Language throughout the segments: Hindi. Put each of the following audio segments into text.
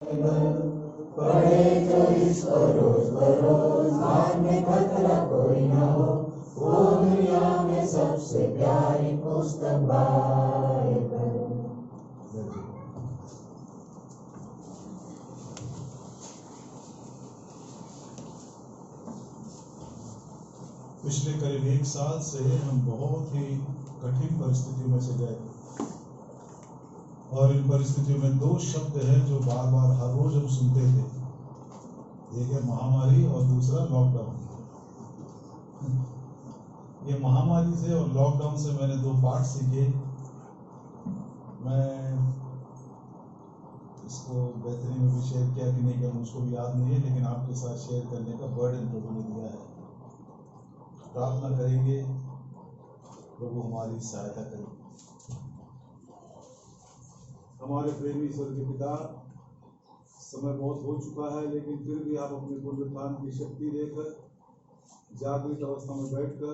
पढ़े जो इसको रोज बरोज, मान में खतरा कोई न हो, वो दुनिया में सबसे प्यारी पुस्तक बाइबल। पिछले करीब 1 साल से हम बहुत ही कठिन परिस्थितियों में से गए, और इन परिस्थितियों में 2 शब्द हैं जो बार बार हर रोज हम सुनते थे। एक है महामारी और दूसरा लॉकडाउन। ये महामारी से और लॉकडाउन से मैंने 2 पाठ सीखे। मैं इसको बेहतरीन में भी शेयर किया कि नहीं किया मुझको भी याद नहीं है, लेकिन आपके साथ शेयर करने का बर्डन प्रभु ने दिया है। प्रार्थना करेंगे, प्रभु हमारी सहायता करें। हमारे प्रेमी ईश्वर के पिता, समय बहुत हो चुका है, लेकिन फिर भी आप अपने पुनरुत्थान की शक्ति देकर जागृत अवस्था में बैठकर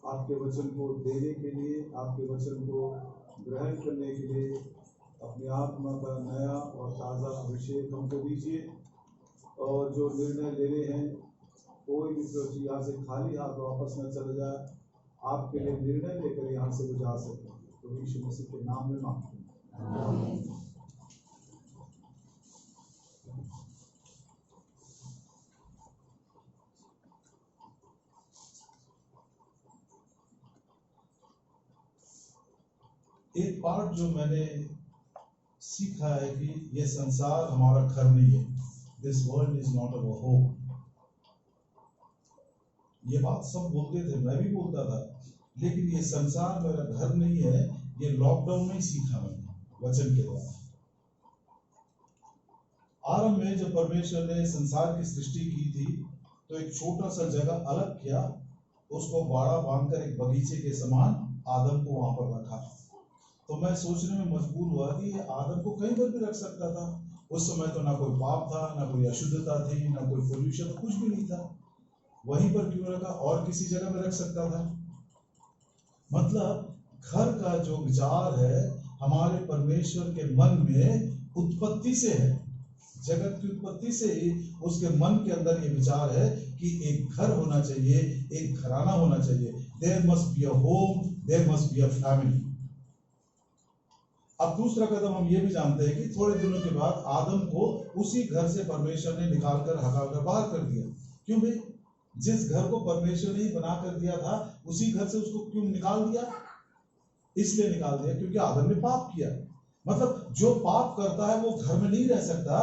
आपके वचन को देने के लिए, आपके वचन को ग्रहण करने के लिए अपनी आत्मा का नया और ताज़ा अभिषेक हमको दीजिए। और जो निर्णय लेने हैं, कोई भी सोच यहाँ से खाली हाथ वापस न चला जाए, आपके लिए निर्णय लेकर यहाँ से वो जा सके। तो यीशु मसीह के नाम में मांगते हैं। एक पाठ जो मैंने सीखा है कि ये संसार हमारा घर नहीं है। This world is not our home. ये बात सब बोलते थे, मैं भी बोलता था, लेकिन ये संसार मेरा घर नहीं है। ये लॉकडाउन में ही सीखा मैंने वचन के द्वारा। आरंभ में जब परमेश्वर ने संसार की सृष्टि की थी, तो एक छोटा सा जगह अलग किया, उसको बाड़ा बांधकर एक बगीचे के समान आदम को वहां पर रखा। तो मैं सोचने में मजबूर हुआ कि ये आदम को कहीं पर भी रख सकता था। उस समय तो ना कोई पाप था, ना कोई अशुद्धता थी, ना कोई पोल्यूशन, कुछ भी नहीं था। वहीं पर क्यों रखा? और किसी जगह में रख सकता था। मतलब घर का जो विचार है हमारे परमेश्वर के मन में उत्पत्ति से है। जगत की उत्पत्ति से ही उसके मन के अंदर ये विचार है कि एक घर होना चाहिए, एक घराना होना चाहिए। There must be a home, there must be a family. अब दूसरा कदम हम ये भी जानते हैं कि थोड़े दिनों के बाद आदम को उसी घर से परमेश्वर ने निकालकर हटाकर बाहर कर दिया। क्यों भाई? जिस घर को परमेश्वर ने बना कर दिया था, उसी घर से उसको क्यों निकाल दिया? इसलिए निकाल दिया क्योंकि आदम ने पाप किया। मतलब जो पाप करता है वो घर में नहीं रह सकता,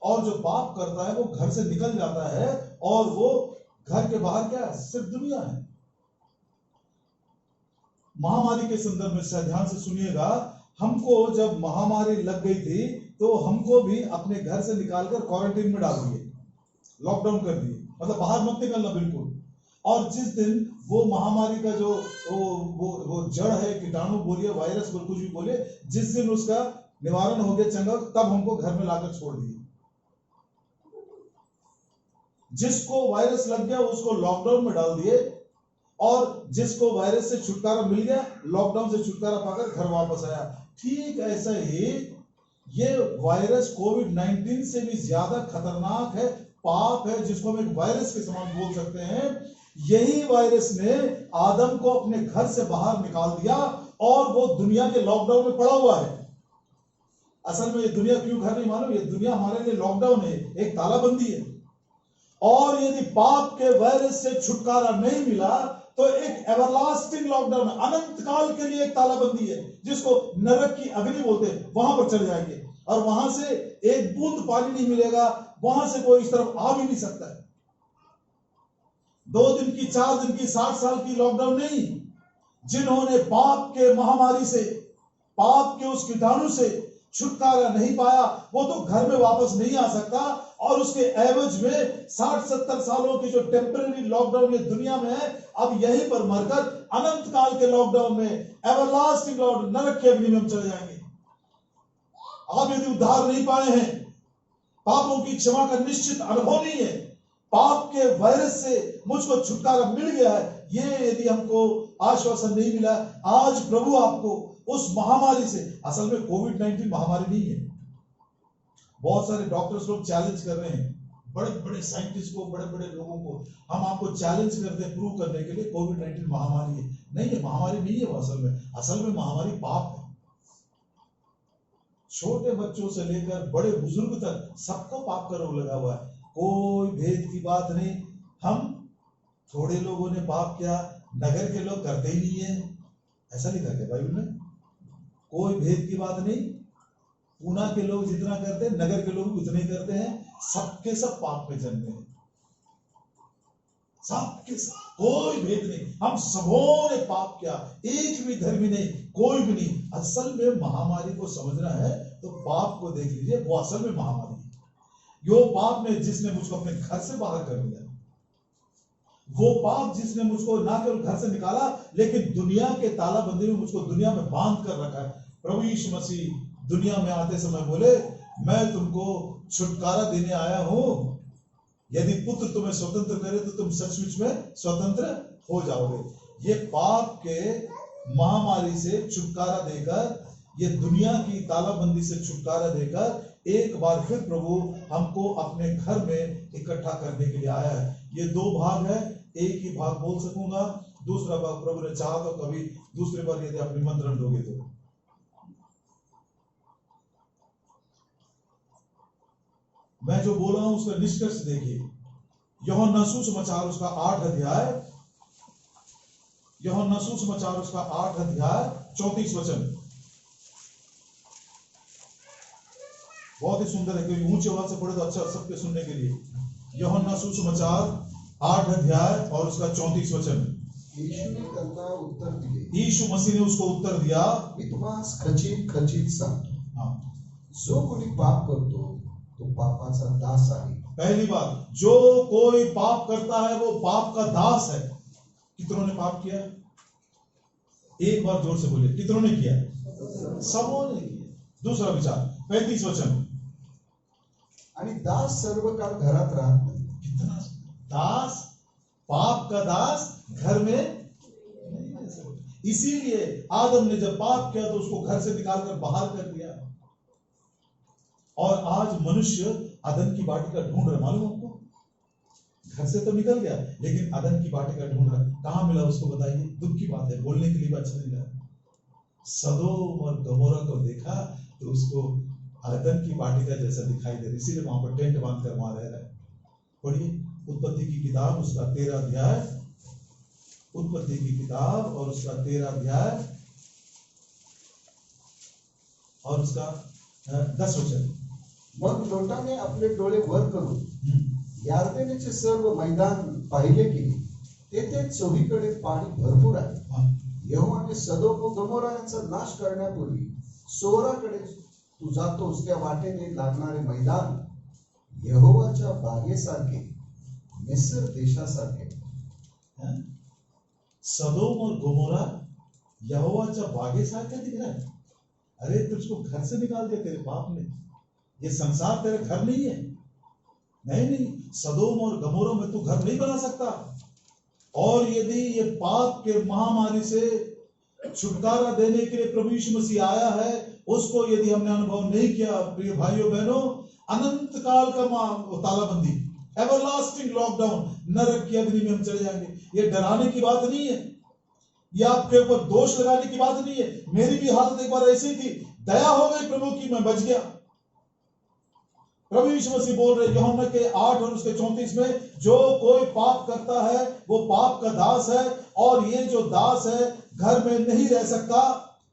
और जो पाप करता है वो घर से निकल जाता है, और वो घर के बाहर क्या है? सिर्फ दुनिया है। महामारी के संदर्भ में ध्यान से सुनिएगा। हमको जब महामारी लग गई थी, तो हमको भी अपने घर से निकालकर क्वारंटीन में डाल दिए, लॉकडाउन कर दिए। मतलब बाहर मत निकलना बिल्कुल। और जिस दिन वो महामारी का जो वो जड़ है, कीटाणु बोलिए, वायरस बोल, कुछ भी बोले, जिस दिन उसका निवारण हो गया, चंगा, तब हमको घर में लाकर छोड़ दिए। जिसको वायरस लग गया उसको लॉकडाउन में डाल दिए, और जिसको वायरस से छुटकारा मिल गया, लॉकडाउन से छुटकारा पाकर घर वापस आया। ठीक ऐसा ही ये वायरस कोविड-19 से भी ज्यादा खतरनाक है, पाप है, जिसको हम एक वायरस के समान बोल सकते हैं। यही वायरस ने आदम को अपने घर से बाहर निकाल दिया, और वो दुनिया के लॉकडाउन में पड़ा हुआ है। असल में ये दुनिया क्यों घर नहीं मालूम? ये दुनिया हमारे लिए लॉकडाउन है, एक तालाबंदी है। और यदि पाप के वायरस से छुटकारा नहीं मिला, तो एक एवरलास्टिंग लॉकडाउन, अनंत काल के लिए एक तालाबंदी है, जिसको नरक की अग्नि बोलते हैं। वहां पर चले जाएंगे, और वहां से एक बूंद पानी नहीं मिलेगा, वहां से कोई इस तरफ आ भी नहीं सकता है। 2 दिन की, 4 दिन की, 60 साल की लॉकडाउन नहीं। जिन्होंने पाप के महामारी से, पाप के उस कीटाणु से छुटकारा नहीं पाया, वो तो घर में वापस नहीं आ सकता। और उसके एवज में 60-70 सालों की जो टेम्पररी लॉकडाउन ये दुनिया में है, अब यहीं पर मरकर अनंत काल के लॉकडाउन में, एवरलास्टिंग लॉकडाउन, नरक की अग्नि में हम चले जाएंगे। आप यदि उद्धार नहीं पाए हैं, पापों की क्षमा का निश्चित अनुभव नहीं है, पाप के वायरस से मुझको छुटकारा मिल गया है, ये यदि हमको आश्वासन नहीं मिला, आज प्रभु आपको उस महामारी से, असल में कोविड-19 महामारी नहीं है, बहुत सारे डॉक्टर्स लोग चैलेंज कर रहे हैं, बड़े बड़े साइंटिस्ट को, बड़े बड़े लोगों को, हम आपको चैलेंज करते हैं प्रूव करने के लिए कोविड-19 महामारी है। नहीं है, महामारी नहीं है वो असल में महामारी पाप है। छोटे बच्चों से लेकर बड़े बुजुर्ग तक सबको पाप का रोग लगा हुआ है, कोई भेद की बात नहीं। हम थोड़े लोगों ने पाप किया, नगर के लोग करते ही नहीं है, ऐसा लिखा है बाइबल में। कोई भेद की बात नहीं, पूना के लोग जितना करते हैं नगर के लोग उतना ही करते हैं, सबके सब पाप में जन्मे हैं, सबके सब, कोई भेद नहीं। हम सबों ने पाप किया, एक भी धर्मी नहीं, कोई भी नहीं। असल में महामारी को समझना है तो पाप को देख लीजिए, वो असल में महामारी है। यो पाप में जिसने मुझको अपने घर से बाहर कर दिया, वो पाप जिसने मुझको ना केवल घर से निकाला लेकिन दुनिया के तालाबंदी में मुझको दुनिया में बांध कर रखा है। प्रभु यीशु मसीह दुनिया में आते समय बोले, मैं तुमको छुटकारा देने आया हूं, यदि पुत्र तुम्हें स्वतंत्र करे तो तुम सचमुच में स्वतंत्र हो जाओगे। ये पाप के महामारी से छुटकारा देकर, ये दुनिया की तालाबंदी से छुटकारा देकर एक बार फिर प्रभु हमको अपने घर में इकट्ठा करने के लिए आया है। ये दो भाग है, एक ही भाग बोल सकूंगा, दूसरा भाग प्रभु ने चाहा तो कभी दूसरे बार यदि आप निमंत्रण दोगे तो। मैं जो बोल रहा हूं उसका निष्कर्ष देखिए। यूहन्ना सुसमाचार उसका 8 अध्याय, यूहन्ना सुसमाचार उसका 8 अध्याय 34 वचन, बहुत ही सुंदर है, क्योंकि ऊंचे आवाज से पढ़े तो अच्छा सबके सुनने के लिए। यूहन्ना सुसमाचार 8 अध्याय और उसका 34 वचन। यीशु ने त्यांना उत्तर दिले, यीशु मसीह ने उसको उत्तर दिया, मी तुम्हास खचित खचित सांगतो, हाँ, जो कोणी पाप करतो तो पापाचा दास आहे। पहली बात, जो कोई पाप करता है वो पाप का दास है। कितनों ने पाप किया? एक बार जोर से बोले, कितनों ने किया? सबों ने किया। दूसरा विचार 35 वचन, आणि दास सर्व काळ घरात राहत नाही। कितना दास, पाप का दास घर में नहीं रह सकता। इसीलिए आदम ने जब पाप किया तो उसको घर से निकालकर बाहर कर दिया, और आज मनुष्य अदन की वाटिका ढूंढ रहा। मालूम आपको, घर से तो निकल गया लेकिन अदन की वाटिका ढूंढ रहा। कहां मिला उसको बताइए? दुख की बात है, बोलने के लिए भी अच्छा नहीं लगा। सदोम और गमोरा को देखा तो उसको अदन की वाटिका जैसा दिखाई दे रहा, इसीलिए वहां पर टेंट बांध कर वहां रह रहा है। पढ़िए उत्पत्ति की किताब उसका 13 अध्याय, उत्पत्ति की किताब और उसका 13 अध्याय और उसका 10 वचन। मग लोटाने आपले डोळे वर करून यार्देनेचे सर्व मैदान पाहिले की तेथे चोहीकडे पाणी भरपूर आहे। यहोवाने सदोम व गमोरा यांचा नाश करण्यापूर्वी सोराकडे तू जातोस त्या वाटेने लागणारे मैदान यहोवाच्या बागेसारखे, मिस्र देशासारखे। सदोम और गोमोरा यहोवाच्या बागेसारखे दिख रहा है। अरे तुझको घर से निकाल दिया तेरे पाप ने, ये संसार तेरा घर नहीं है। नहीं, सदोम और गमोरा में तू घर नहीं बना सकता। और यदि ये पाप के महामारी से छुटकारा देने के लिए प्रभु यीशु मसीह आया है, उसको यदि हमने अनुभव नहीं किया, प्रिय भाइयों बहनों, अनंत काल का तालाबंदी, एवरलास्टिंग लॉकडाउन, नरक की अग्नि में हम चले जाएंगे। ये डराने की बात नहीं है, ये आपके ऊपर दोष लगाने की बात नहीं है। मेरी भी हालत एक बार ऐसी थी, दया हो गई प्रभु की, मैं बच गया। प्रभु यीशु मसीह बोल रहे यूहन्ना के 8 और उसके 34 में, जो कोई पाप करता है वो पाप का दास है, और ये जो दास है घर में नहीं रह सकता।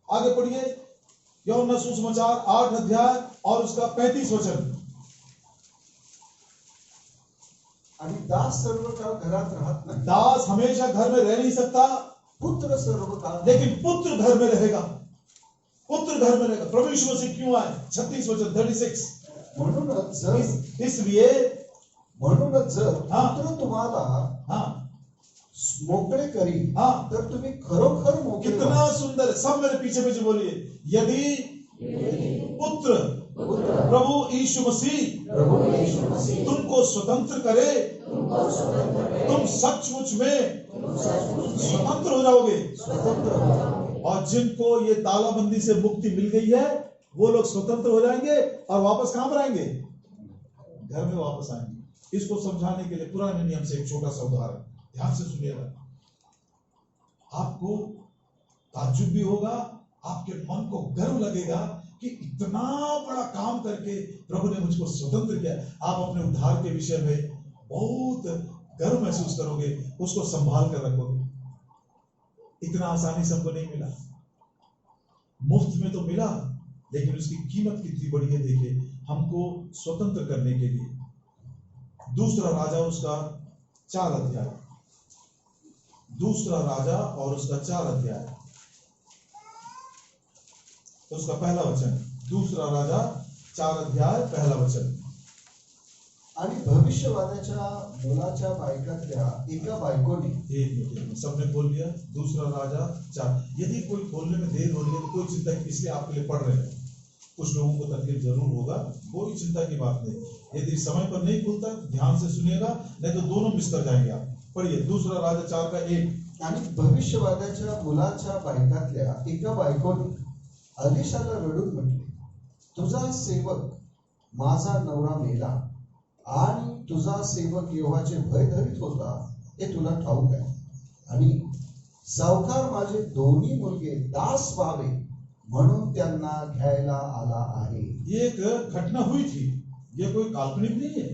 आगे पढ़िए यूहन्ना सुसमाचार 8 अध्याय और उसका 35 वचन। आणि दास सर्व काळ घरात राहत नाही। दास हमेशा घर में रह नहीं सकता, पुत्र सर्व काळ, लेकिन पुत्र घर में रहेगा। पुत्र घर में रहेगा। प्रभु यीशु मसीह क्यों आए? 36 वचन 36। म्हणूनच जर इसलिए जर पुत्र तुम्हाला मोकळे करी तर तुम्ही खरोखर मोकळे। कितना सुंदर है, सब मेरे पीछे पीछे बोलिए। यदि पुत्र प्रभु यीशु मसीह तुमको स्वतंत्र करे, तुम सचमुच में स्वतंत्र हो जाओगे। और जिनको ये तालाबंदी से मुक्ति मिल गई है वो लोग स्वतंत्र हो जाएंगे और वापस कहां पर आएंगे? घर में वापस आएंगे। इसको समझाने के लिए पुराने नियम से एक छोटा सा उदाहरण ध्यान से सुनिएगा। आपको ताज्जुब भी होगा, आपके मन को गर्व लगेगा कि इतना बड़ा काम करके प्रभु ने मुझको स्वतंत्र किया। आप अपने उद्धार के विषय में बहुत गर्व महसूस करोगे, उसको संभाल कर रखोगे। इतना आसानी से हमको नहीं मिला, मुफ्त में तो मिला, लेकिन उसकी कीमत कितनी बड़ी है देखिए, हमको स्वतंत्र करने के लिए। दूसरा राजा उसका 4 अध्याय, दूसरा राजा और उसका 4 अध्याय, उसका पहला वचन। दूसरा राजा 4 अध्याय पहला वचन। आणि भविष्यवादाच्या मुलाच्या बायकातल्या एका बायकोने, एक मिनट, सबने खोल लिया? दूसरा राजा 4। यदि कोई खोलने में देर हो रही है तो कोई चिंता, इसलिए आपके लिए पढ़ रहे हैं। कुछ लोगों को तकलीफ जरूर होगा, कोई चिंता की बात नहीं। यदि समय पर नहीं खुलता ध्यान से सुनिएगा, नहीं तो दोनों मिस कर जाएंगे आप। पढ़िए दूसरा राजा 4 का 1। आणि भविष्यवादाच्या मुलाच्या बायकातल्या एका बायकोने अलीशाला रडून म्हटले, तुझा सेवक माझा नवरा मेला आणि तुझा सेवक यहोवाचे भय धरीत होता, हे तुला ठाऊक आहे, आणि सावकार माझे दोन्ही मुलगे दास व्हावे म्हणून त्यांना घ्यायला आला आहे। ये एक घटना हुई थी, ये कोई काल्पनिक नहीं है।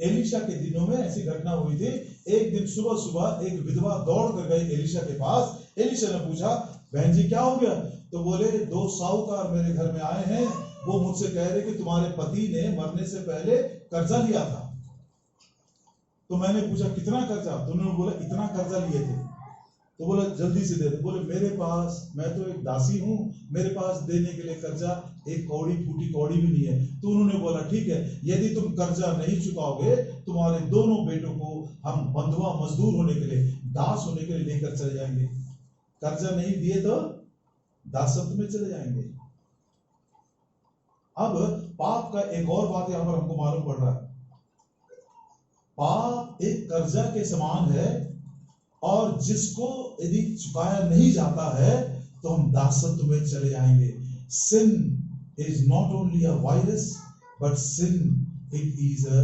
एलिशा के दिनों में ऐसी घटना हुई थी। एक दिन सुबह सुबह एक विधवा दौड़ कर गई एलिशा के पास। एलिशा ने पूछा, बहन जी क्या हो गया? तो बोले, 2 साहूकार मेरे घर में आए हैं, वो मुझसे कह रहे कि तुम्हारे पति ने मरने से पहले कर्जा लिया था। तो मैंने पूछा कितना कर्जा? तो उन्होंने बोला इतना कर्जा लिए थे। तो बोला जल्दी से दे दो। बोले मेरे पास, मैं तो एक दासी हूं, मेरे पास देने के लिए कर्जा एक कौड़ी फूटी कौड़ी भी नहीं है। तो उन्होंने बोला ठीक है, यदि तुम कर्जा नहीं चुकाओगे, तुम्हारे दोनों बेटों को हम बंधुआ मजदूर होने के लिए, दास होने के लिए लेकर चले जाएंगे। कर्जा नहीं दिए तो दासत्व में चले जाएंगे। अब पाप का एक और बात यहां पर हमको मालूम पड़ रहा है। पाप एक कर्जा के समान है, और जिसको यदि चुकाया नहीं जाता है तो हम दासत्व में चले जाएंगे। Sin is not only a virus, but sin it is a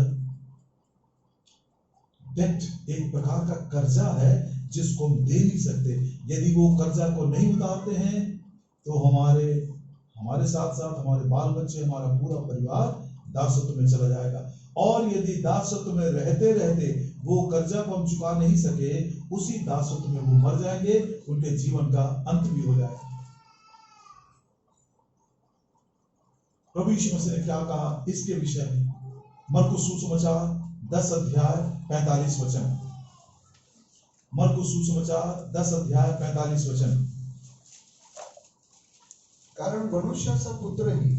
debt, एक प्रकार का कर्जा है जिसको हम दे नहीं सकते। यदि वो कर्जा को नहीं उतारते हैं तो हमारे साथ साथ हमारे बाल बच्चे, हमारा पूरा परिवार दासत्व में चला जाएगा। और यदि दासत्व में रहते रहते वो कर्जा को हम चुका नहीं सके, उसी दासत्व में वो मर जाएंगे, उनके जीवन का अंत भी हो जाएगा। प्रभु यीशु मसीह ने क्या कहा इसके विषय में? मरकुस सुसमाचार 10 अध्याय 45 वचन। मरकुस सुसमाचार 10 अध्याय 45 वचन। कारण मनुष्याचा पुत्रही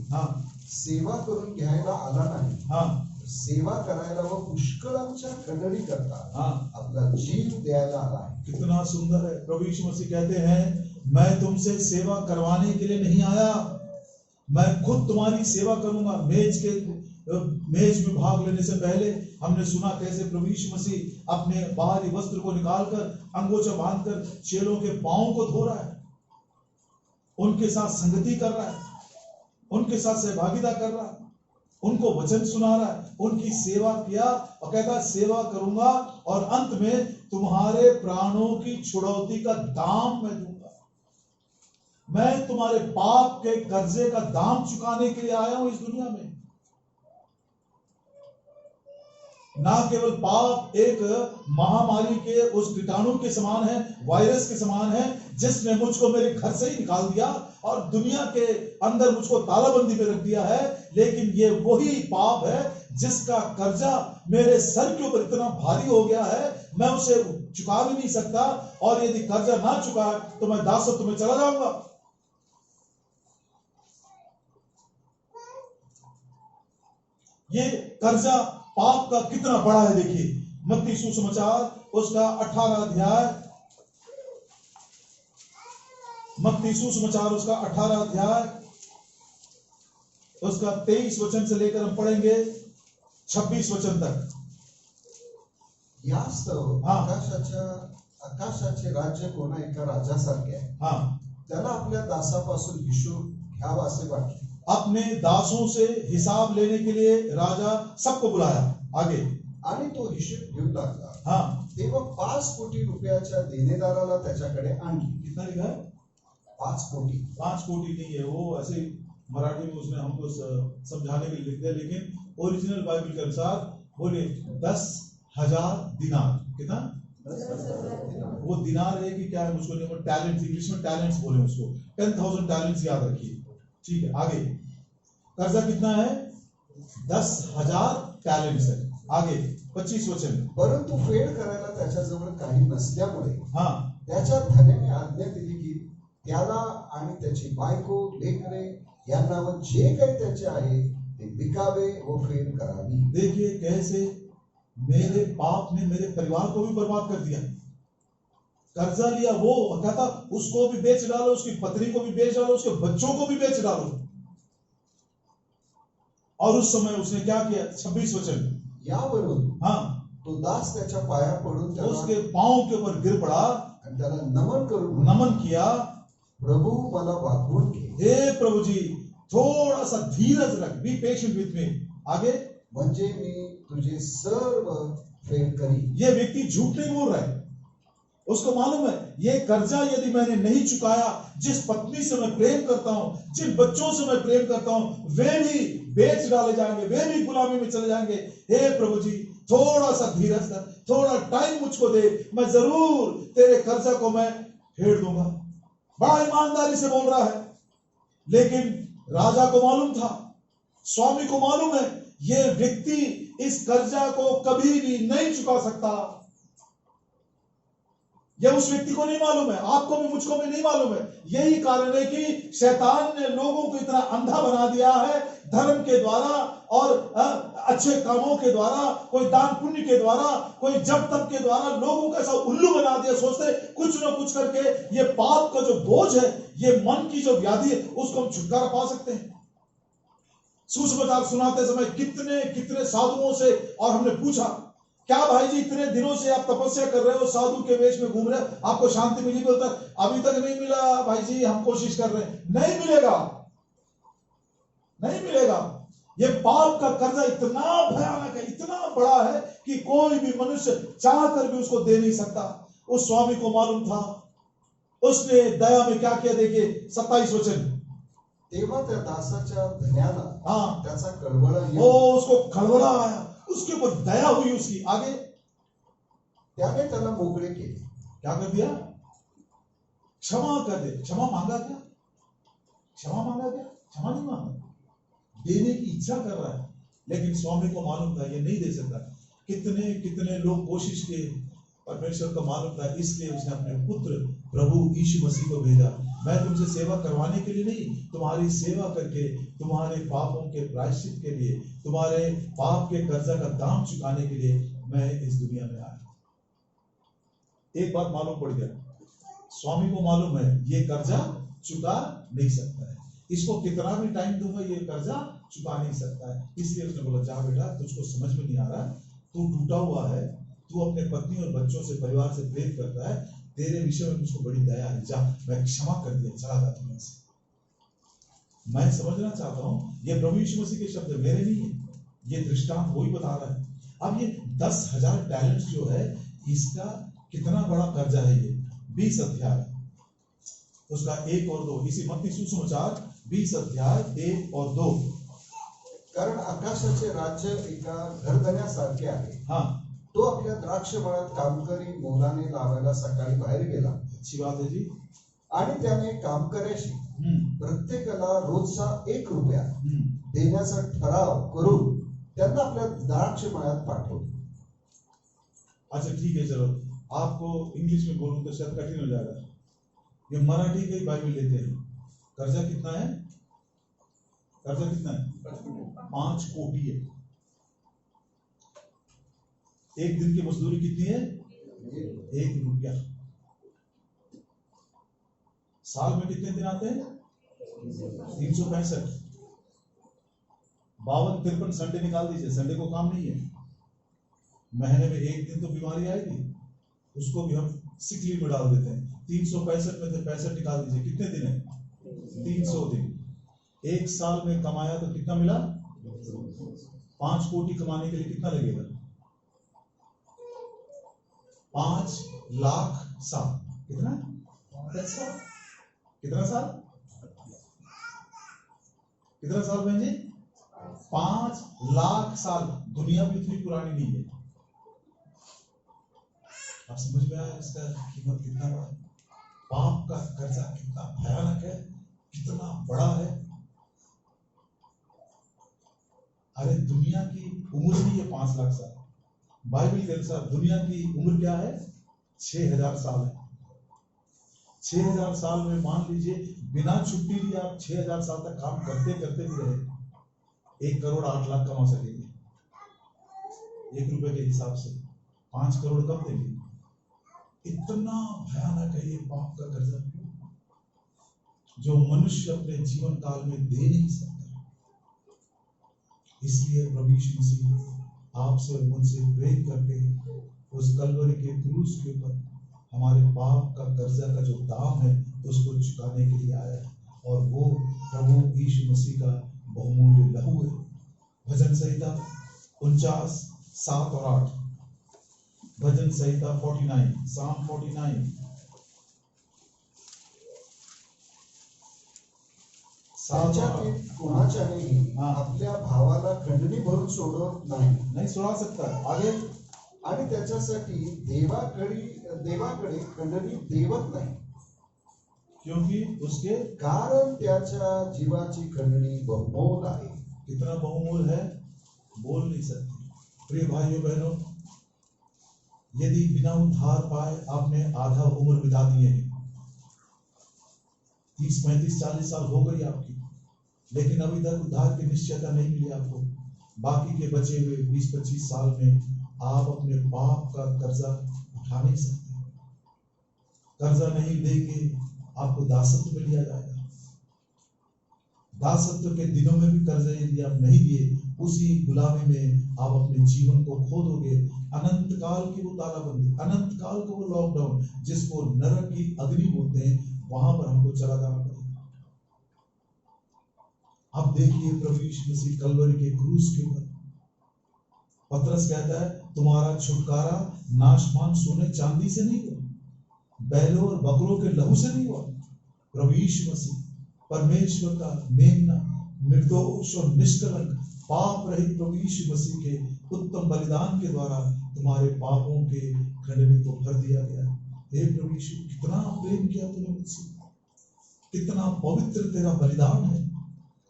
सेवा करून घ्यायला आला नाही, सेवा करायला व पुष्कळांच्या खंडणी करता अपना जीव द्यायला आला है। कितना सुंदर है। प्रभु यीशु मसीह कहते हैं, मैं तुमसे सेवा करवाने के लिए नहीं आया, मैं खुद तुम्हारी सेवा करूंगा। मेज में भाग लेने से पहले हमने सुना कैसे प्रभु यीशु मसीह अपने बाहरी वस्त्र को निकालकर अंगोछा बांधकर चेलों के पांव को धो रहा है, उनके साथ संगति कर रहा है, उनके साथ सहभागिता कर रहा है, उनको वचन सुना रहा है, उनकी सेवा किया और कहता है सेवा करूंगा और अंत में तुम्हारे प्राणों की छुड़ौती का दाम मैं दूंगा। मैं तुम्हारे पाप के कर्जे का दाम चुकाने के लिए आया हूं इस दुनिया में। ना केवल पाप एक महामारी के उस कीटाणु के समान है, वायरस के समान है, जिसने मुझको मेरे घर से ही निकाल दिया और दुनिया के अंदर मुझको तालाबंदी में रख दिया है, लेकिन ये वही पाप है जिसका कर्जा मेरे सर के ऊपर इतना भारी हो गया है, मैं उसे चुका भी नहीं सकता, और यदि कर्जा ना चुका तो मैं दासत्व में चला जाऊंगा। ये कर्जा पाप का कितना बड़ा है देखिए। मत्ती सुसमाचार उसका 18 अध्याय, मत्ती सुसमाचार उसका 18 अध्याय उसका 23 वचन से लेकर हम पढ़ेंगे 26 वचन तक। यास्तव आकाशाचे राज्य कोणा एका राजासारखे आहे, त्याला आपल्या दासापासून हिशोब घ्यावा असे वाटले। अपने दासों से हिसाब लेने के लिए राजा सबको बुलाया। आगे आणि तो हिशेब घेऊ लागला। हाँ, तेव्हा 5 कोटी रुपयाच्या देणेदाराला त्याच्याकडे आणले। कितना लिखा है? 5 कोटी। 5 कोटी नहीं है, वो ऐसे मराठी में उसने हमको समझाने के लिए लिख दिया, लेकिन ओरिजिनल बाइबल के अनुसार बोले 10,000 दिनार। कितना? 10,000। वो दिनार है कि क्या है मुझको नहीं, टैलेंट, इंग्लिश में टैलेंट्स बोले उसको। 10,000 टैलेंट्स याद रखिए। ठीक है, आगे कर्जा कितना है? 10,000 टैलेंट्स है। आगे 25 वचन। परंतु फेड करायला त्याच्याजवळ काही नसल्यामुळे हाँ, त्याच्या धन्याने आज्ञा दिली की त्याला आणि त्याची बायको, लेकरे यांना व जे काही त्याचे आहे ते विकावे व फेड करावी। देखिए कैसे मेरे पाप ने मेरे परिवार को भी बर्बाद कर दिया। कर्जा लिया, वो कहता उसको भी बेच डालो, उसकी पत्नी को भी बेच डालो, उसके बच्चों को भी बेच डालो। और उस समय उसने क्या किया? 26 वचन। यावरून हाँ, तो दास त्याच्या पाया पडून त्याला उसके पांव के ऊपर गिर पड़ा, आणि त्याला नमन करून नमन किया, प्रभु मला वागवून घे, हे प्रभु जी थोड़ा सा धीरज रख, बी पेशेंट विथ मी। आगे म्हणजे मी तुझे सर्व फेड करी। ये व्यक्ति झूठ नहीं बोल रहा है, उसको मालूम है ये कर्जा यदि मैंने नहीं चुकाया, जिस पत्नी से मैं प्रेम करता हूं, जिन बच्चों से मैं प्रेम करता हूं, वे भी बेच डाले जाएंगे, वे भी गुलामी में चले जाएंगे। हे प्रभु जी थोड़ा सा धीरज कर, थोड़ा टाइम मुझको दे, मैं जरूर तेरे कर्जा को मैं फेर दूंगा। बड़ा ईमानदारी से बोल रहा है, लेकिन राजा को मालूम था, स्वामी को मालूम है ये व्यक्ति इस कर्जा को कभी भी नहीं चुका सकता। यह उस व्यक्ति को नहीं मालूम है, आपको भी मुझको भी नहीं मालूम है। यही कारण है कि शैतान ने लोगों को इतना अंधा बना दिया है, धर्म के द्वारा और अच्छे कामों के द्वारा, कोई दान पुण्य के द्वारा, कोई जप तप के द्वारा लोगों को ऐसा उल्लू बना दिया, सोचते कुछ ना कुछ करके ये पाप का जो बोझ है, ये मन की जो व्याधि है, उसको हम छुटकारा पा सकते हैं। सुसमाचार सुनाते समय कितने कितने साधुओं से, और हमने पूछा क्या भाई जी इतने दिनों से आप तपस्या कर रहे हो, साधु के वेश में घूम रहे हो, आपको शांति मिली? बोलता अभी तक नहीं मिला भाई जी, हम कोशिश कर रहे हैं। नहीं मिलेगा, नहीं मिलेगा। ये पाप का कर्जा इतना भयानक है, इतना बड़ा है कि कोई भी मनुष्य चाहकर भी उसको दे नहीं सकता। उस स्वामी को मालूम था, उसने दया में क्या किया? देखिए 27 वचन। तेव्हा त्या दासाच्या धन्याला हाँ, त्याचा कळवळा वो येऊन उसको खळबळा आया, उसके ऊपर दया हुई उसकी। आगे त्याने त्याला मोकळे केले। क्या कर दिया? क्षमा कर दे। क्षमा मांगा क्या? क्षमा मांगा क्या? क्षमा नहीं मांगा, देने की इच्छा कर रहा है, लेकिन स्वामी को मालूम था ये नहीं दे सकता। कितने कितने लोग कोशिश किए, परमेश्वर को मालूम था, इसलिए उसने अपने पुत्र प्रभु यीशु मसीह को भेजा। मैं तुमसे सेवा करवाने के लिए नहीं, तुम्हारी सेवा करके, तुम्हारे पापों के प्रायश्चित के लिए, तुम्हारे पाप के कर्जा का दाम चुकाने के लिए मैं इस दुनिया में आया। एक बात मालूम पड़ गया, स्वामी को मालूम है ये कर्जा चुका नहीं सकता है, इसको कितना भी टाइम दूंगा ये कर्जा चुका नहीं सकता है। इसलिए उसने बोला जा बेटा, तुझको समझ में नहीं आ रहा, तू टूटा हुआ है, तू अपने पत्नी और बच्चों से, परिवार से प्रेम करता है, तेरे विषय में मुझको बड़ी दया है, जा मैं क्षमा कर दिया, चला जा दुनिया से। मैं समझना चाहता हूं ये प्रभु यीशु मसीह के शब्द मेरे नहीं है, ये दृष्टांत वही बता रहा है। अब ये 10,000 टैलेंट्स जो है, इसका कितना बड़ा कर्जा है ये? 20 अध्याय उसका 1 और 2, इसी मत्ती सुसमाचार 20 अध्याय 1 और 2। कारण आकाशाचे राज्य एका घरधन्यासारखे आहे। हाँ, तो आपल्या द्राक्ष मळ्यात कामकरी मोलाने लावायला सकाळी बाहेर गेला। अच्छी बात है जी। आणि त्याने कामकऱ्याशी प्रत्येकाला रोजचा 1 रुपया देण्याचा ठराव करून त्यांना आपल्या द्राक्ष मळ्यात पाठवले। अच्छा ठीक है, चलो आपको इंग्लिश में बोलूं तो शायद कठिन हो जाएगा, ये मराठी की बाइबल लेते हैं। कर्जा कितना है? कर्जा कितना है? 5 कोटी है। एक दिन की मजदूरी कितनी है? 1 रुपया। साल में कितने दिन आते हैं? 365। 52-53 संडे निकाल दीजिए, संडे को काम नहीं है। महीने में 1 दिन तो बीमारी आएगी, उसको भी हम सिक लीव में डाल देते हैं। 365 में से 65 निकाल दीजिए, कितने दिन है? 300 दिन। एक साल में कमाया तो कितना मिला? 5 कोटि कमाने के लिए कितना लगेगा? 5 लाख साल। कितना? 10 साल। कितना साल? कितना साल बहन जी? 5 लाख साल। दुनिया भी इतनी पुरानी नहीं है। आप समझ में आया इसका कीमत कितना बड़ा है? पाप का कर्जा कितना भयानक है, कितना बड़ा है। अरे दुनिया की उम्र नहीं है 5 लाख साल। बाइबल के अनुसार दुनिया की उम्र क्या है? 6000 साल है। 6000 साल में मान लीजिए बिना छुट्टी लिए आप 6000 साल तक काम करते करते भी रहे, 1 करोड़ 8 लाख कमा सकेंगे। 1 रुपए के हिसाब से 5 करोड़ कब देंगे? इतना भयानक है ये पाप का कर्जा, जो मनुष्य अपने जीवन काल में दे नहीं सकता। इसलिए प्रभु यीशु मसीह आपसे और मुझसे प्रेम करके उस कलवरी के क्रूस के ऊपर हमारे पाप का कर्जा का जो दाम है उसको चुकाने के लिए आया है, और वो प्रभु यीशु मसीह का बहुमूल्य लहू है। भजन संहिता 49 7 और 8। भजन संहिता 49, Psalm 49। त्याच्यातील कोणाच्यानेही आपल्या भावाला खंडणी भरून सोडत नाही सोडा सकता। आगे, आणि त्याच्यासाठी देवाकडे खंडणी देवत नाही, क्योंकि उसके कारण त्याच्या जीवाची खंडणी बहुमोल आहे। कितना बहुमोल है बोल नहीं सकते। प्रिय भाइयों बहनों, यदि बिना उद्धार पाए आपने आधा उम्र बिता दिए हैं, 30 35 40 साल हो गई आपकी, लेकिन अभी तक उद्धार की निश्चयता नहीं मिली आपको, बाकी के बचे हुए 20-25 साल में आप अपने पाप का कर्जा उठा नहीं सकते। कर्जा नहीं देंगे आपको दासत्व में लिया जाएगा। दासत्व के दिनों में भी कर्जा यदि आप नहीं दिए, उसी गुलामी में आप अपने जीवन को खो दोगे। अनंत काल की वो तालाबंदी, अनंत काल का वो लॉकडाउन जिसको नरक की अग्नि बोलते हैं, वहां पर हमको चला जाना पड़ेगा। अब देखिए प्रभु यीशु मसीह कलवरी के क्रूस के ऊपर पतरस कहता है, तुम्हारा छुटकारा नाशमान सोने चांदी से नहीं हुआ, बैलों और बकरों के लहू से नहीं हुआ। प्रभु यीशु मसीह परमेश्वर का मेमना, निर्दोष और निष्कलंक पाप रहित प्रभु यीशु मसीह के उत्तम बलिदान के द्वारा तुम्हारे पापों के खंडनी को भर दिया गया। हे प्रभु यीशु, कितना प्रेम किया तूने मुझसे, कितना पवित्र तेरा बलिदान है,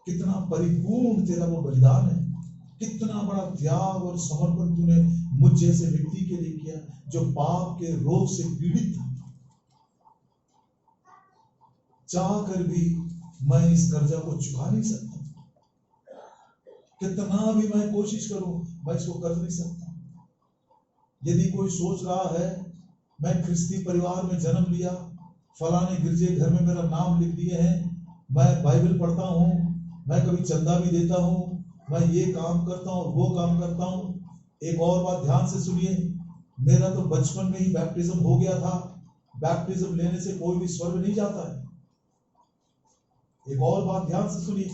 कितना परिपूर्ण तेरा वो बलिदान है, कितना बड़ा त्याग और समर्पण तूने मुझ जैसे व्यक्ति के लिए किया जो पाप के रोग से पीड़ित था। चाह कर भी मैं इस कर्जा को चुका नहीं सकता, कितना भी मैं कोशिश करूं मैं इसको कर नहीं सकता। यदि कोई सोच रहा है मैं ख्रिस्ती परिवार में जन्म लिया, फलाने गिरजे घर में मेरा नाम लिख दिए हैं, मैं बाइबल पढ़ता हूं, मैं कभी चंदा भी देता हूं, मैं ये काम करता हूं वो काम करता हूं। एक और बात ध्यान से सुनिए, मेरा तो बचपन में ही बैप्टिज्म हो गया था। बैप्टिज्म लेने से कोई भी स्वर्ग नहीं जाता है। एक और बात ध्यान से सुनिए,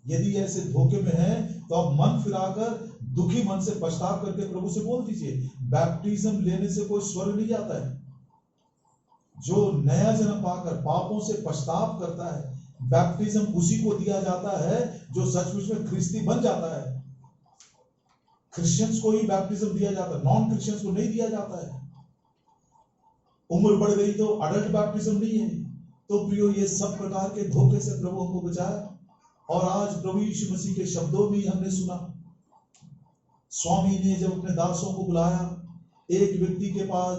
यदि ऐसे धोखे में है तो आप मन फिराकर दुखी मन से पछताव करके प्रभु से बोल दीजिए, बैप्टिज्म लेने से कोई स्वर्ग नहीं जाता है। जो नया जन्म पाकर पापों से पछताव करता है, बैप्टिज्म उसी को दिया जाता है जो सचमुच में ख्रिस्ती बन जाता है। क्रिश्चियंस को ही बैप्टिज्म दिया जाता है, नॉन क्रिश्चियंस को नहीं दिया जाता है। उम्र बढ़ गई तो अडल्ट बैप्टिज्म नहीं है। तो प्रियो, ये सब प्रकार के धोखे से प्रभु हमको बचाया। और आज प्रभु यीशु मसीह के शब्दों में हमने सुना, स्वामी ने जब अपने दासों को बुलाया, एक व्यक्ति के पास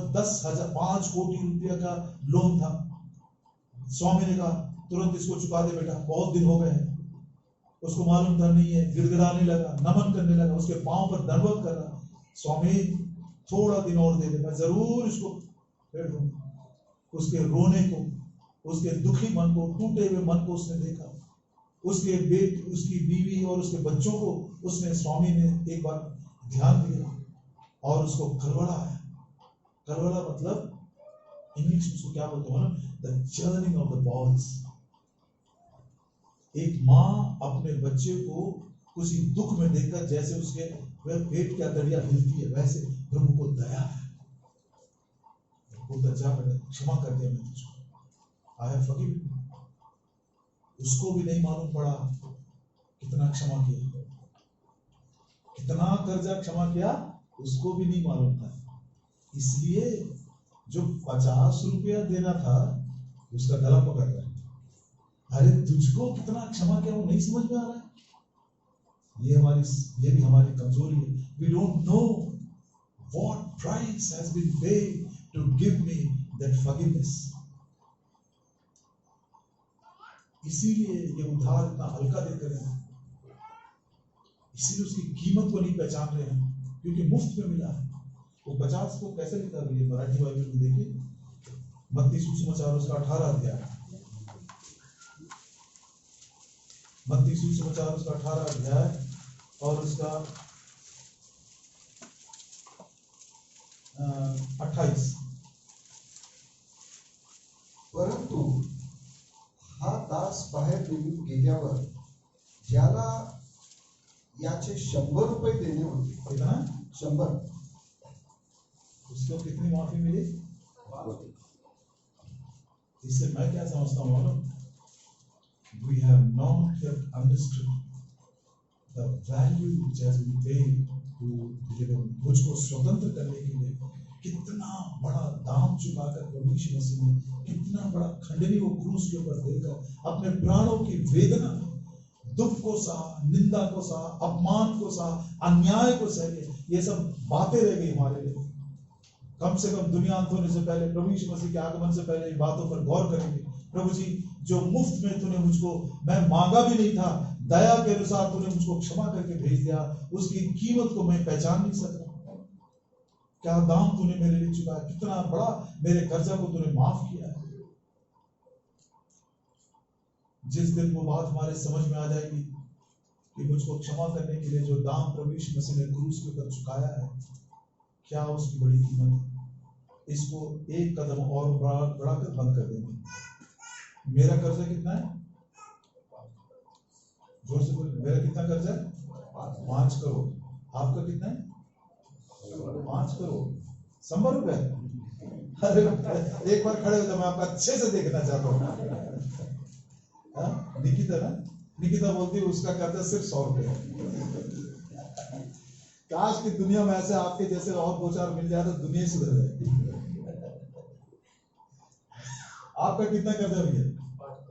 5 कोटि रुपया का लोन था। स्वामी ने कहा तुरंत इसको चुका दे बेटा, बहुत दिन हो गए हैं। उसको मालूम था नहीं है, गिड़गिड़ाने लगा, नमन करने लगा, उसके पांव पर दंडवत कर रहा, स्वामी थोड़ा दिन और दे दे, मैं जरूर इसको फेर दूंगा। उसके रोने को, उसके दुखी मन को, टूटे हुए मन को उसने देखा। उसके बेटी, उसकी बीवी और उसके बच्चों को उसने, स्वामी ने एक बार ध्यान दिया और उसको कलवड़ा आया। कलवड़ा मतलब इंग्लिश में उसको क्या बोलते हैं ना, the churning of the balls. एक माँ अपने बच्चे को किसी दुख में देखकर जैसे उसके वह पेट की अतड़ियां हिलती है, वैसे प्रभु को दया है। वो जा बेटा, क्षमा कर दिया मैं तुझको, आई हैव फॉरगिवन। उसको भी नहीं मालूम पड़ा कितना क्षमा किया, कितना कर्जा क्षमा किया, उसको भी नहीं मालूम था। इसलिए जो 50 रुपया देना था उसका गला पकड़ रहा है। अरे तुझको कितना क्षमा किया वो नहीं समझ में आ रहा है। ये भी हमारी कमजोरी है। We don't know what price has been paid to give me that forgiveness. इसीलिए ये उधार इतना हल्का देकर है, इसीलिए उसकी कीमत को नहीं पहचान रहे हैं, क्योंकि मुफ्त में मिला है। वो 50 को कैसे लिखा गया है मराठी बाइबल में, देखिए मत्ती सुसमाचार उसका 18 अध्याय, मत्ती सुसमाचार उसका 18 अध्याय और उसका 28। परंतु हा दास बाहेर निघून गेल्यावर ज्याला याचे 100 रुपये देणे होते, कितना 100, उसको कितनी माफी मिली? इससे मैं क्या समझता हूँ मालूम? We have not yet understood the value which has been paid to deliver me. मुझको स्वतंत्र करने के लिए कितना बड़ा दाम चुकाकर प्रभु यीशु मसीह ने, कितना बड़ा खंडनी वो क्रूस के ऊपर देकर अपने प्राणों की वेदना, दुख को सहा, निंदा को सहा, अपमान को सहा, अन्याय को सहे। ये सब बातें रह गई हमारे लिए। कम से कम दुनिया अंत होने से पहले, प्रभु यीशु मसीह के आगमन से पहले इन बातों पर गौर करेंगे। प्रभु जी, जो मुफ्त में तूने मुझको, मैं मांगा भी नहीं था, दया के अनुसार तूने मुझको क्षमा करके भेज दिया, उसकी कीमत को मैं पहचान नहीं सकता। क्या दाम तूने मेरे लिए चुकाया, कितना बड़ा मेरे कर्जा को तूने माफ किया है। जिस दिन वो बात हमारे समझ में आ जाएगी कि मुझको क्षमा करने के लिए जो दाम प्रभु यीशु मसीह ने क्रूस के ऊपर चुकाया है, क्या उसकी बड़ी कीमत है। इसको एक कदम और बढ़ाकर बंद कर देंगे। मेरा कर्जा कितना है? जोर से बोलिए, मेरा कितना कर्जा है? 5 करोड़। आपका कितना है? 5 करोड़ 100 रुपए। अरे एक बार खड़े हो जाओ, मैं आपका अच्छे से देखना चाहता हूँ। निकिता ना, निकिता बोलती है उसका कर्जा सिर्फ 100 रुपए है। काश की दुनिया में ऐसे आपके जैसे और 2-4 मिल जाए तो दुनिया सुधर जाएगी। आपका कितना कर्जा भैया?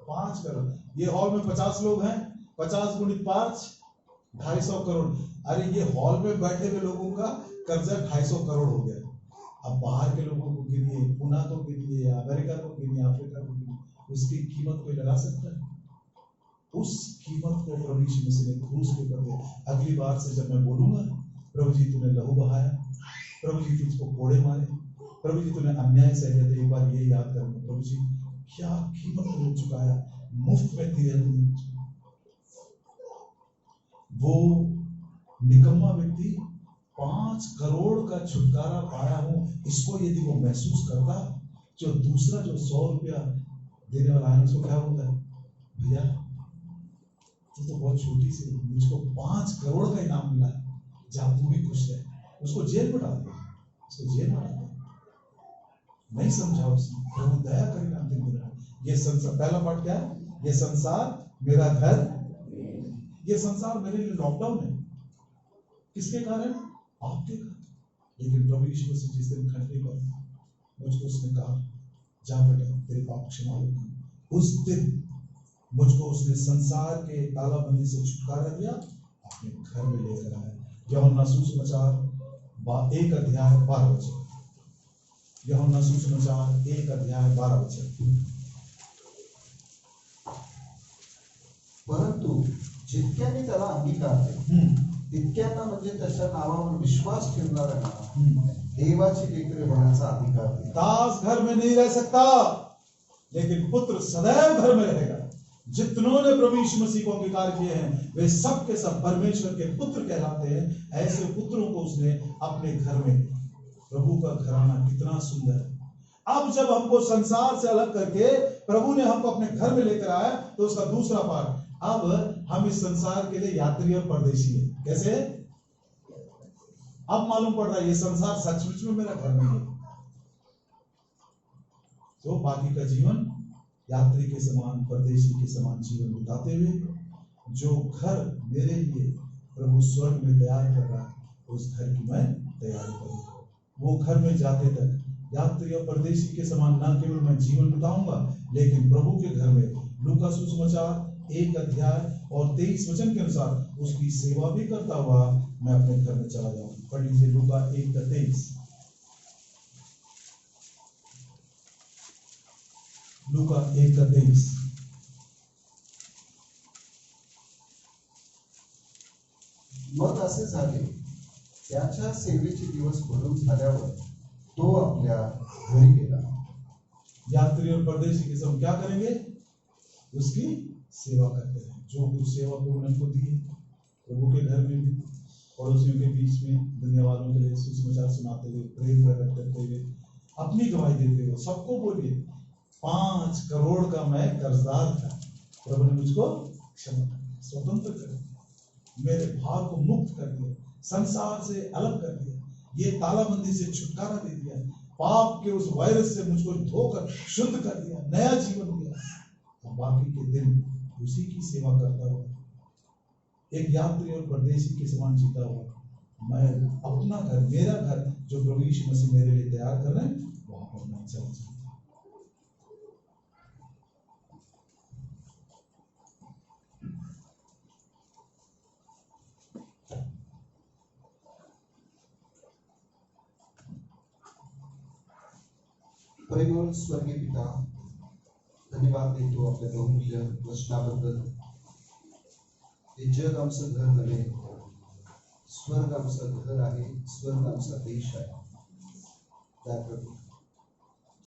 5 करोड़। ये हॉल में 50 लोग हैं, 50 गुणित 5 250 करोड़। अरे ये हॉल में बैठे हुए लोगों का कर्जा 250 करोड़ हो गया। अब बाहर के लोगों को गिनिए, पुणे को गिनिए, अमेरिका को गिनिए, अफ्रीका को गिनिए, उसकी कीमत कोई लगा सकता है? उस कीमत को प्रभु यीशु मसीह ने क्रूस के ऊपर दिया। अगली बार से जब मैं बोलूंगा, प्रभु जी तूने लहू बहाया, प्रभु जी तुझको कोड़े मारे, प्रभु जी तूने अन्याय सह लिया, तो एक बार ये याद करूंगा, प्रभु जी क्या कीमत तूने चुकाया, मुफ्त में तेरे। वो निकम्मा व्यक्ति 5 करोड़ का छुटकारा पाया हूं, इसको यदि वो महसूस करता, जो दूसरा जो 100 रुपया देने वाला है उसको क्या बोलता है, भैया तू तो बहुत छोटी सी, मुझको 5 करोड़ का इनाम मिला है, जा तू भी खुश रहे। उसको जेल में डाल दिया, उसको जेल में डाल दिया। नहीं समझा उसने, प्रभु दया करेगा अंतिम दिन। ये संसार, पहला पार्ट क्या है? ये संसार मेरा घर, ये संसार मेरे लिए लॉकडाउन है। किसके कारण? आपके कारण। लेकिन प्रभु यीशु मसीह जिस दिन खंडनी पर मुझको उसने कहा, जा बेटा तेरे पाप क्षमा हो, उस दिन मुझको उसने संसार के तालाबंदी से छुटकारा दिया, अपने घर में लेकर आया। यूहन्ना सुसमाचार 1 अध्याय 12 वचन। यूहन्ना सुसमाचार 1 अध्याय 12 वचन। परंतु जितक्याने त्याला अंगीकारले तितक्यांना, म्हणजे त्याच्या नावावर विश्वास ठेवणाऱ्यांना देवाची लेकरे होण्याचा अधिकार दिला। दास घर में नहीं रह सकता, लेकिन पुत्र सदैव घर में रहेगा। जितनों ने प्रभु यीशु मसीह को अंगीकार किए हैं वे सब के सब परमेश्वर के पुत्र कहलाते हैं। ऐसे पुत्रों को उसने अपने घर में, प्रभु का घराना कितना सुंदर है। अब जब हमको संसार से अलग करके प्रभु ने हमको अपने घर में लेकर आया, तो उसका दूसरा पार्ट, अब हम इस संसार के लिए यात्री और परदेशी है। कैसे? अब मालूम पड़ रहा है ये संसार सचमुच में मेरा घर नहीं है। तो बाकी का जीवन यात्री के समान, परदेशी के समान जीवन बिताते हुए जो घर मेरे लिए प्रभु स्वर्ग में तैयार कर रहा है, उस घर की मैं तैयारी करूंगा। वो घर में जाते तक यात्री और परदेशी के समान न केवल मैं जीवन बिताऊंगा, लेकिन प्रभु के घर में लूका सुसमाचार 1 अध्याय और 23 वचन के अनुसार उसकी सेवा भी करता हुआ मैं अपने घर में चला जाऊंगा। पढ़ लीजिए लूका 1:23। लूका 1:23। मग असे झाले, त्याच्या सेवेचे दिवस भरून झाल्यावर तो आपल्या घरी गेला। यात्री और परदेशी के सब क्या करेंगे? उसकी सेवा करते हैं। जो कुछ सेवा प्रभु ने उनको दी है, प्रभु के घर में भी, पड़ोसियों के बीच में, दुनिया वालों के लिए सुसमाचार सुनाते हुए, प्रेम प्रकट करते हुए, अपनी गवाही देते हुए सबको बोलिए 5 करोड़ का मैं कर्जदार था, प्रभु ने मुझको क्षमा कर दिया, स्वतंत्र कर दिया, मेरे भाव को मुक्त कर दिया, संसार से अलग कर दिया, ये तालाबंदी से छुटकारा दे दिया, पाप के उस वायरस से मुझको धोकर शुद्ध कर दिया, नया जीवन दिया। तो बाकी के दिन उसी की सेवा करता हुआ, एक यात्री और परदेशी के समान जीता हुआ मैं अपना घर, मेरा घर जो प्रभु यीशु मसीह मेरे लिए तैयार कर रहे हैं, वहां पर मैं चल सकता। प्रेमळ स्वर्गीय पिता, धन्यवाद देतो आपल्या बहुमूल्य वचनाबद्दल। हे जग आमचं घर नव्हे, स्वर्ग आमचं घर आहे, स्वर्ग आमचा देश आहे। त्या प्रभू